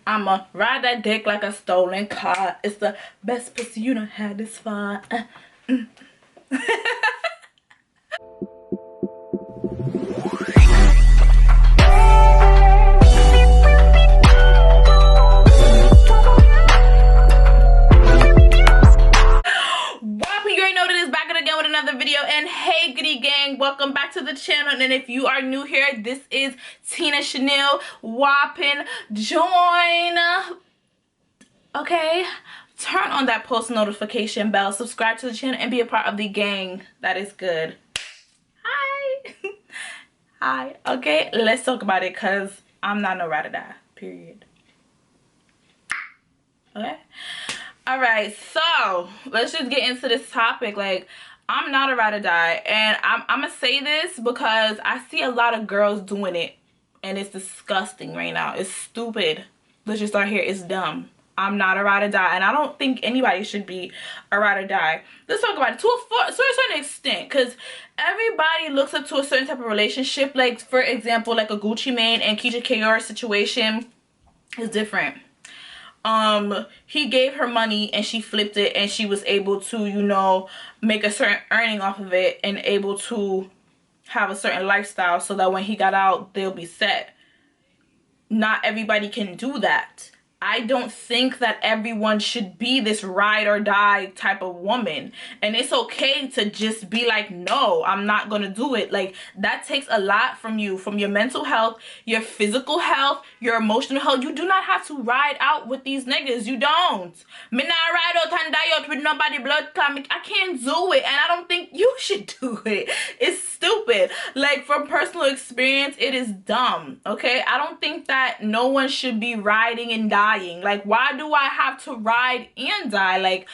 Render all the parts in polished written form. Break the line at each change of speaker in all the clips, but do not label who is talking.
I'ma ride that dick like a stolen car. It's the best pussy you done had this far. You already know that it's back again with another video. And hey goody gang, welcome back to the channel. And if you are new here, this is Tina.Channiel. Whopping join. Okay, turn on that post notification bell, subscribe to the channel, and be a part of the gang. That is good. Hi. Hi. Okay, let's talk about it, because I'm not no ride or die, period. Okay, all right, so let's just get into this topic. Like, I'm not a ride or die, and I'm gonna say this because I see a lot of girls doing it, and it's disgusting right now. It's stupid. Let's just start here. It's dumb. I'm not a ride or die, and I don't think anybody should be a ride or die. Let's talk about it to a certain extent, because everybody looks up to a certain type of relationship. Like, for example, like a Gucci Mane and Keisha Kayor situation is different. He gave her money and she flipped it, and she was able to, you know, make a certain earning off of it and able to have a certain lifestyle so that when he got out, they'll be set. Not everybody can do that. I don't think that everyone should be this ride or die type of woman. And it's okay to just be like, no, I'm not gonna do it. Like, that takes a lot from you, from your mental health, your physical health, your emotional health. You do not have to ride out with these niggas. You don't. Me not ride out and die out with nobody blood clot. I can't do it, and I don't think you should do it. It's stupid. Like, from personal experience, it is dumb. Okay, I don't think that no one should be riding and dying. Like, why do I have to ride and die? Like,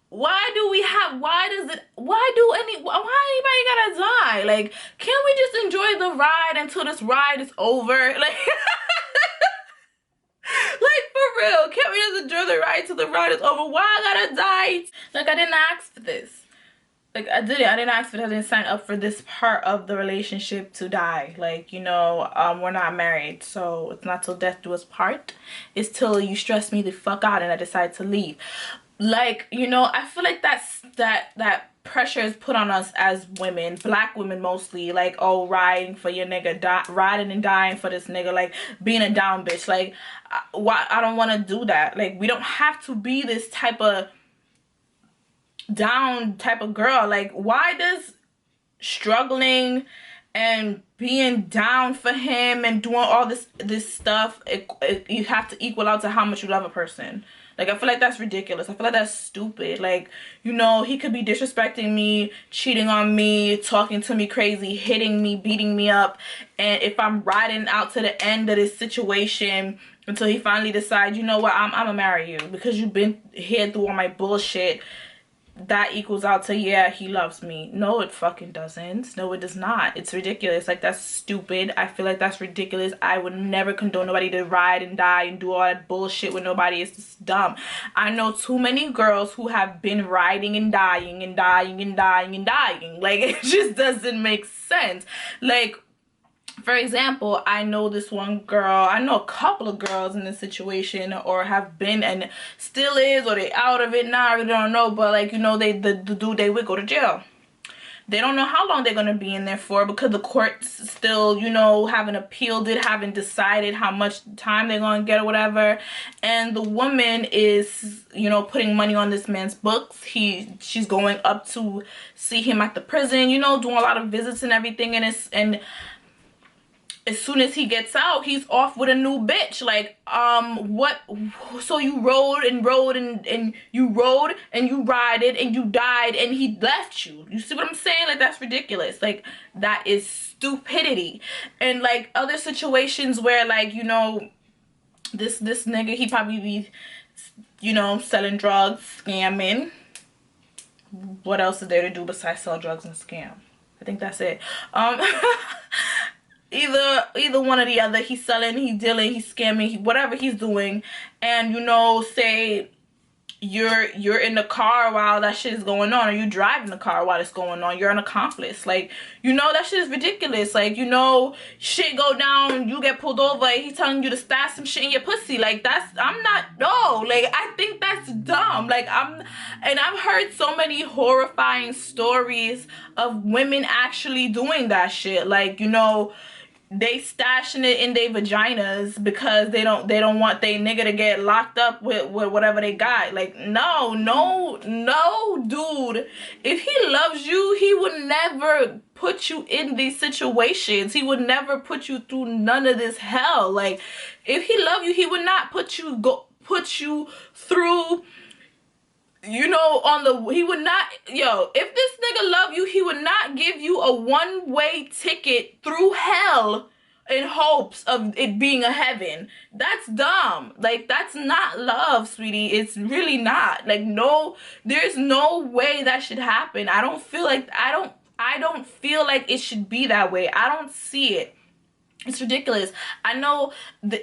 why do anybody gotta die? Like, can't we just enjoy the ride until this ride is over? Like, like, for real, can't we just enjoy the ride till the ride is over? Why I gotta die? Like, I didn't ask for this. Like, I didn't ask for that. I didn't sign up for this part of the relationship to die. Like, you know, we're not married, so it's not till death do us part. It's till you stress me the fuck out and I decide to leave. Like, you know, I feel like that pressure is put on us as women, black women mostly. Like, oh, riding for your nigga, riding and dying for this nigga, like being a down bitch. Like, why? I don't want to do that. Like, we don't have to be this type of down type of girl. Like, why does struggling and being down for him and doing all this stuff, you have to equal out to how much you love a person? Like, I feel like that's ridiculous. I feel like that's stupid. Like, you know, he could be disrespecting me, cheating on me, talking to me crazy, hitting me, beating me up, and if I'm riding out to the end of this situation until he finally decides, you know what, I'm gonna marry you because you've been here through all my bullshit, that equals out to, yeah, he loves me. No, it fucking doesn't. No, it does not. It's ridiculous. Like, that's stupid. I feel like that's ridiculous. I would never condone nobody to ride and die and do all that bullshit with nobody. It's just dumb. I know too many girls who have been riding and dying and dying and dying and dying. Like, it just doesn't make sense. Like, for example, I know this one girl, I know a couple of girls in this situation, or have been and still is, or they out of it now, I really don't know, but like, you know, the dude, they would go to jail. They don't know how long they're going to be in there for, because the courts still, you know, haven't appealed it, haven't decided how much time they're going to get or whatever. And the woman is, you know, putting money on this man's books. She's going up to see him at the prison, you know, doing a lot of visits and everything, and as soon as he gets out, he's off with a new bitch. Like, what? So you rode and you rode and you rided and you died and he left you. You see what I'm saying? Like, that's ridiculous. Like, that is stupidity. And like other situations where, like, you know, this nigga, he probably be, you know, selling drugs, scamming. What else is there to do besides sell drugs and scam? I think that's it. Either one or the other. He's selling, he's dealing, he's scamming, whatever he's doing. And, you know, say you're in the car while that shit is going on, or you driving the car while it's going on. You're an accomplice. Like, you know, that shit is ridiculous. Like, you know, shit go down, you get pulled over, and he's telling you to stash some shit in your pussy. Like, I'm not, no, like, I think that's dumb. Like, and I've heard so many horrifying stories of women actually doing that shit. Like, you know, they stashing it in their vaginas because they don't want they nigga to get locked up with whatever they got. Like, no, dude. If he loves you, he would never put you in these situations. He would never put you through none of this hell. Like, if he loved you, he would not put you through, you know, he would not, yo, if this nigga love you, he would not give you a one-way ticket through hell in hopes of it being a heaven. That's dumb. Like, that's not love, sweetie. It's really not. Like, no, there's no way that should happen. I don't feel like it should be that way. I don't see it. It's ridiculous. I know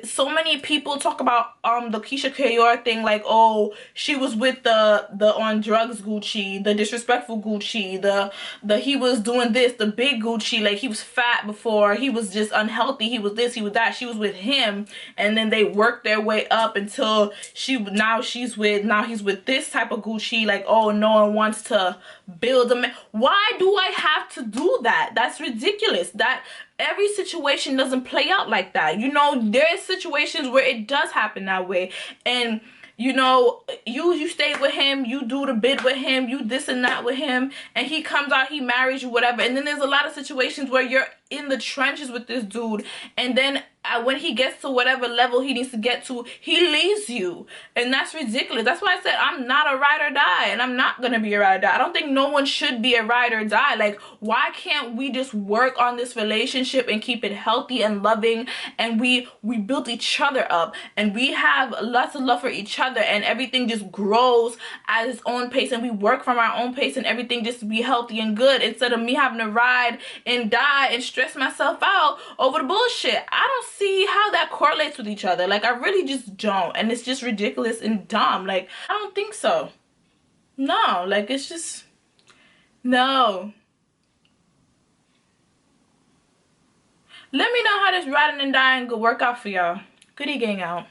so many people talk about the Keisha Kayor thing, like, oh, she was with the on drugs Gucci, the disrespectful Gucci, the he was doing this, the big Gucci, like he was fat before, he was just unhealthy, he was this, he was that. She was with him, and then they worked their way up until now he's with this type of Gucci. Like, oh, no one wants to build a man. Why do I have to do that? That's ridiculous. That every situation doesn't play out like that. You know, there's situations where it does happen that way, and you know, you stay with him, you do the bid with him, you this and that with him, and he comes out, he marries you, whatever. And then there's a lot of situations where you're in the trenches with this dude, and then when he gets to whatever level he needs to get to, he leaves you. And that's ridiculous. That's why I said I'm not a ride or die, and I'm not gonna be a ride or die. I don't think no one should be a ride or die. Like, why can't we just work on this relationship and keep it healthy and loving, and we build each other up, and we have lots of love for each other, and everything just grows at its own pace, and we work from our own pace, and everything just be healthy and good, instead of me having to ride and die and stress myself out over the bullshit. I don't see how that correlates with each other. Like, I really just don't, and it's just ridiculous and dumb. Like, I don't think so. No, like, it's just, no. Let me know how this riding and dying could work out for y'all. Goodie gang out.